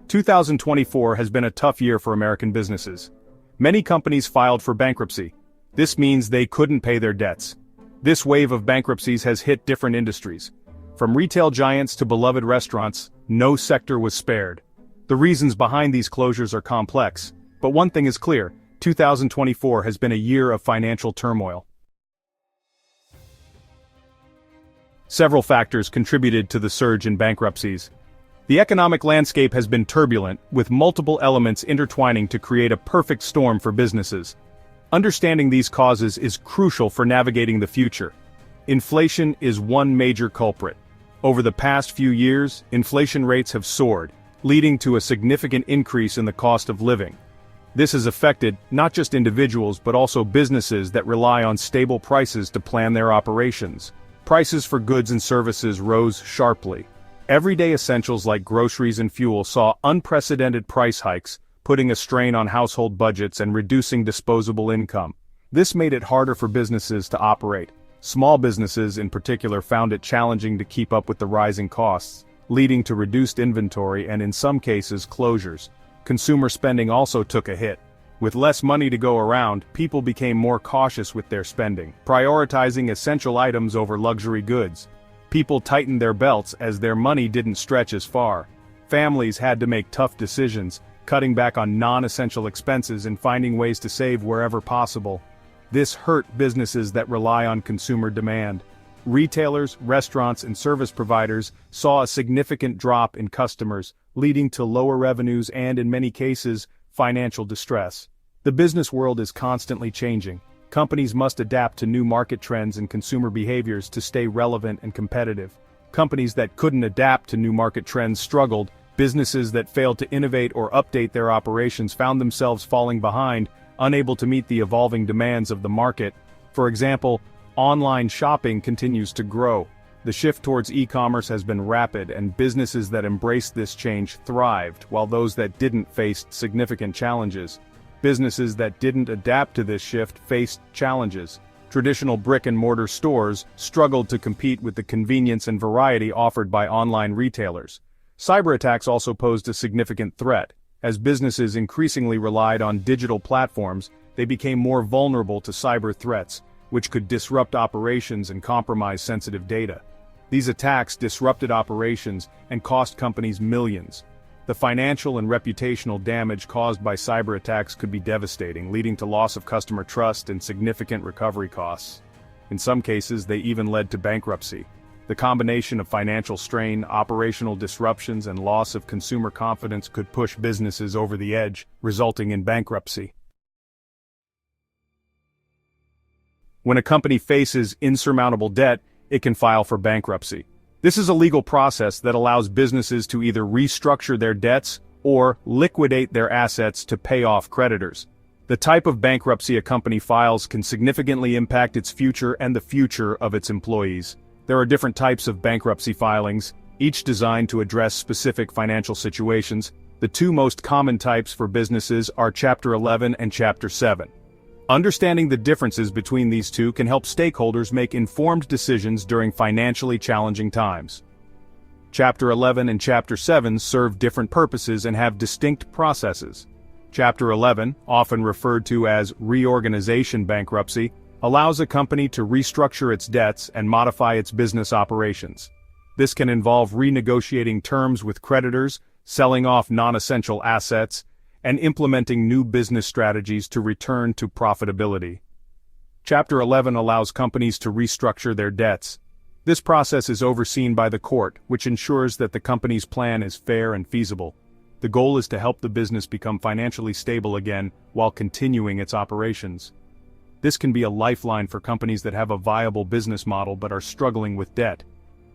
2024 has been a tough year for American businesses. Many companies filed for bankruptcy. This means they couldn't pay their debts. This wave of bankruptcies has hit different industries. From retail giants to beloved restaurants, no sector was spared. The reasons behind these closures are complex, but one thing is clear: 2024 has been a year of financial turmoil. Several factors contributed to the surge in bankruptcies. The economic landscape has been turbulent, with multiple elements intertwining to create a perfect storm for businesses. Understanding these causes is crucial for navigating the future. Inflation is one major culprit. Over the past few years, inflation rates have soared, leading to a significant increase in the cost of living. This has affected not just individuals but also businesses that rely on stable prices to plan their operations. Prices for goods and services rose sharply. Everyday essentials like groceries and fuel saw unprecedented price hikes, putting a strain on household budgets and reducing disposable income. This made it harder for businesses to operate. Small businesses in particular found it challenging to keep up with the rising costs, leading to reduced inventory and in some cases closures. Consumer spending also took a hit. With less money to go around, people became more cautious with their spending, prioritizing essential items over luxury goods. People tightened their belts as their money didn't stretch as far. Families had to make tough decisions, cutting back on non-essential expenses and finding ways to save wherever possible. This hurt businesses that rely on consumer demand. Retailers, restaurants, and service providers saw a significant drop in customers, leading to lower revenues and, in many cases, financial distress. The business world is constantly changing. Companies must adapt to new market trends and consumer behaviors to stay relevant and competitive. Companies that couldn't adapt to new market trends struggled. Businesses that failed to innovate or update their operations found themselves falling behind, unable to meet the evolving demands of the market. For example, online shopping continues to grow. The shift towards e-commerce has been rapid, and businesses that embraced this change thrived, while those that didn't faced significant challenges. Businesses that didn't adapt to this shift faced challenges. Traditional brick-and-mortar stores struggled to compete with the convenience and variety offered by online retailers. Cyberattacks also posed a significant threat. As businesses increasingly relied on digital platforms, they became more vulnerable to cyber threats, which could disrupt operations and compromise sensitive data. These attacks disrupted operations and cost companies millions. The financial and reputational damage caused by cyber attacks could be devastating, leading to loss of customer trust and significant recovery costs. In some cases, they even led to bankruptcy. The combination of financial strain, operational disruptions, and loss of consumer confidence could push businesses over the edge, resulting in bankruptcy. When a company faces insurmountable debt, it can file for bankruptcy. This is a legal process that allows businesses to either restructure their debts or liquidate their assets to pay off creditors. The type of bankruptcy a company files can significantly impact its future and the future of its employees. There are different types of bankruptcy filings, each designed to address specific financial situations. The two most common types for businesses are Chapter 11 and Chapter 7. Understanding the differences between these two can help stakeholders make informed decisions during financially challenging times. Chapter 11 and Chapter 7 serve different purposes and have distinct processes. Chapter 11, often referred to as reorganization bankruptcy, allows a company to restructure its debts and modify its business operations. This can involve renegotiating terms with creditors, selling off non-essential assets, and implementing new business strategies to return to profitability. Chapter 11 allows companies to restructure their debts. This process is overseen by the court, which ensures that the company's plan is fair and feasible. The goal is to help the business become financially stable again while continuing its operations. This can be a lifeline for companies that have a viable business model but are struggling with debt.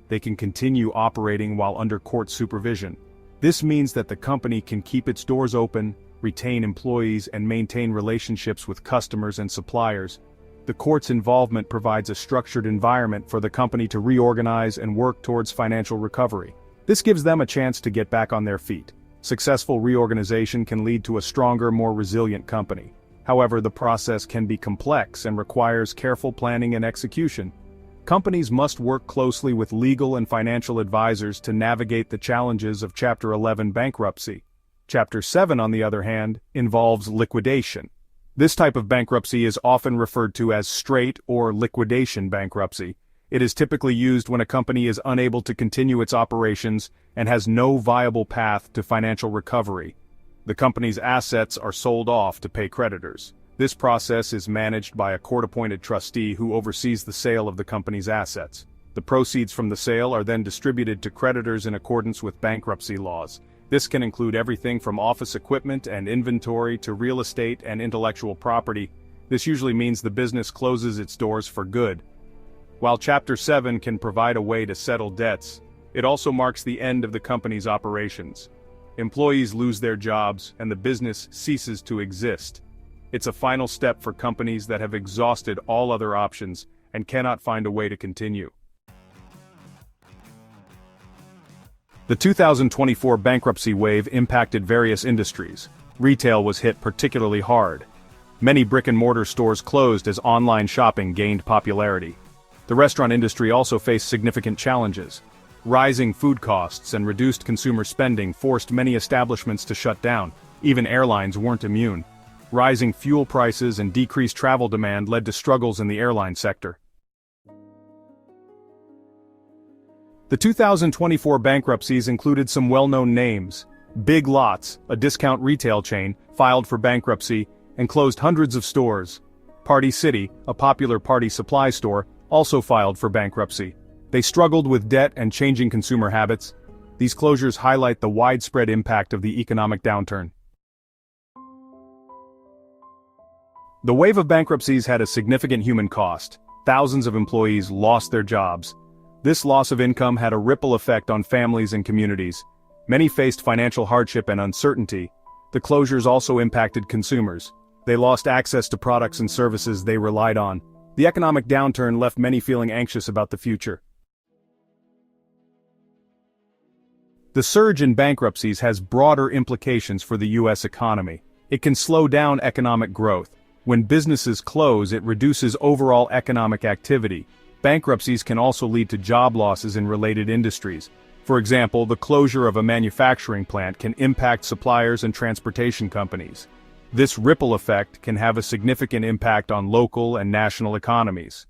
They can continue operating while under court supervision. This means that the company can keep its doors open, retain employees, and maintain relationships with customers and suppliers. The court's involvement provides a structured environment for the company to reorganize and work towards financial recovery. This gives them a chance to get back on their feet. Successful reorganization can lead to a stronger, more resilient company. However, the process can be complex and requires careful planning and execution. Companies must work closely with legal and financial advisors to navigate the challenges of Chapter 11 bankruptcy. Chapter 7, on the other hand, involves liquidation. This type of bankruptcy is often referred to as straight or liquidation bankruptcy. It is typically used when a company is unable to continue its operations and has no viable path to financial recovery. The company's assets are sold off to pay creditors. This process is managed by a court-appointed trustee who oversees the sale of the company's assets. The proceeds from the sale are then distributed to creditors in accordance with bankruptcy laws. This can include everything from office equipment and inventory to real estate and intellectual property. This usually means the business closes its doors for good. While Chapter 7 can provide a way to settle debts, it also marks the end of the company's operations. Employees lose their jobs and the business ceases to exist. It's a final step for companies that have exhausted all other options and cannot find a way to continue. The 2024 bankruptcy wave impacted various industries. Retail was hit particularly hard. Many brick-and-mortar stores closed as online shopping gained popularity. The restaurant industry also faced significant challenges. Rising food costs and reduced consumer spending forced many establishments to shut down. Even airlines weren't immune. Rising fuel prices and decreased travel demand led to struggles in the airline sector. The 2024 bankruptcies included some well-known names. Big Lots, a discount retail chain, filed for bankruptcy and closed hundreds of stores. Party City, a popular party supply store, also filed for bankruptcy. They struggled with debt and changing consumer habits. These closures highlight the widespread impact of the economic downturn. The wave of bankruptcies had a significant human cost. Thousands of employees lost their jobs. This loss of income had a ripple effect on families and communities. Many faced financial hardship and uncertainty. The closures also impacted consumers. They lost access to products and services they relied on. The economic downturn left many feeling anxious about the future. The surge in bankruptcies has broader implications for the U.S. economy. It can slow down economic growth. When businesses close, it reduces overall economic activity. Bankruptcies can also lead to job losses in related industries. For example, the closure of a manufacturing plant can impact suppliers and transportation companies. This ripple effect can have a significant impact on local and national economies.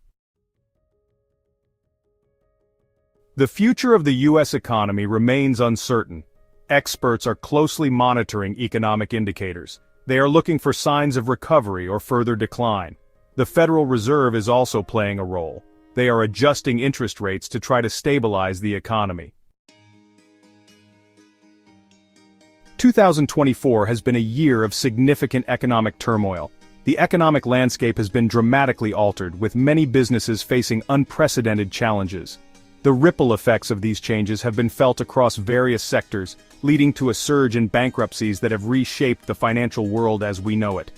The future of the U.S. economy remains uncertain. Experts are closely monitoring economic indicators. They are looking for signs of recovery or further decline. The Federal Reserve is also playing a role. They are adjusting interest rates to try to stabilize the economy. 2024 has been a year of significant economic turmoil. The economic landscape has been dramatically altered, with many businesses facing unprecedented challenges. The ripple effects of these changes have been felt across various sectors, leading to a surge in bankruptcies that have reshaped the financial world as we know it.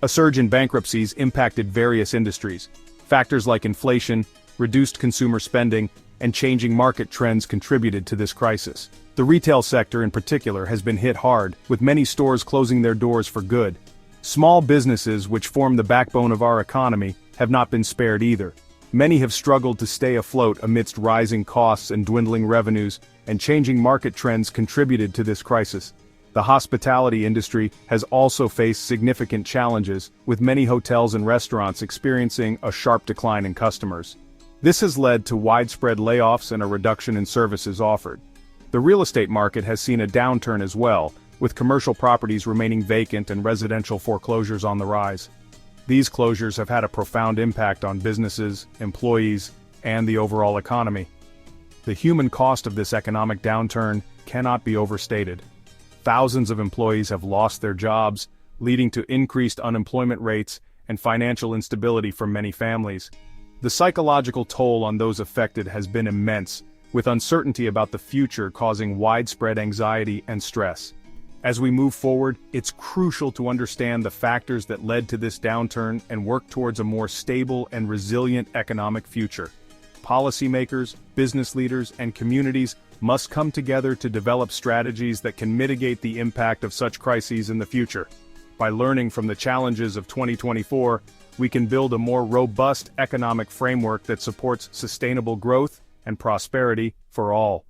A surge in bankruptcies impacted various industries. Factors like inflation, reduced consumer spending, and changing market trends contributed to this crisis. The retail sector in particular has been hit hard, with many stores closing their doors for good. Small businesses, which form the backbone of our economy, have not been spared either. Many have struggled to stay afloat amidst rising costs and dwindling revenues, and changing market trends contributed to this crisis. The hospitality industry has also faced significant challenges, with many hotels and restaurants experiencing a sharp decline in customers. This has led to widespread layoffs and a reduction in services offered. The real estate market has seen a downturn as well, with commercial properties remaining vacant and residential foreclosures on the rise. These closures have had a profound impact on businesses, employees, and the overall economy. The human cost of this economic downturn cannot be overstated. Thousands of employees have lost their jobs, leading to increased unemployment rates and financial instability for many families. The psychological toll on those affected has been immense, with uncertainty about the future causing widespread anxiety and stress. As we move forward, it's crucial to understand the factors that led to this downturn and work towards a more stable and resilient economic future. Policymakers, business leaders, and communities must come together to develop strategies that can mitigate the impact of such crises in the future. By learning from the challenges of 2024, we can build a more robust economic framework that supports sustainable growth and prosperity for all.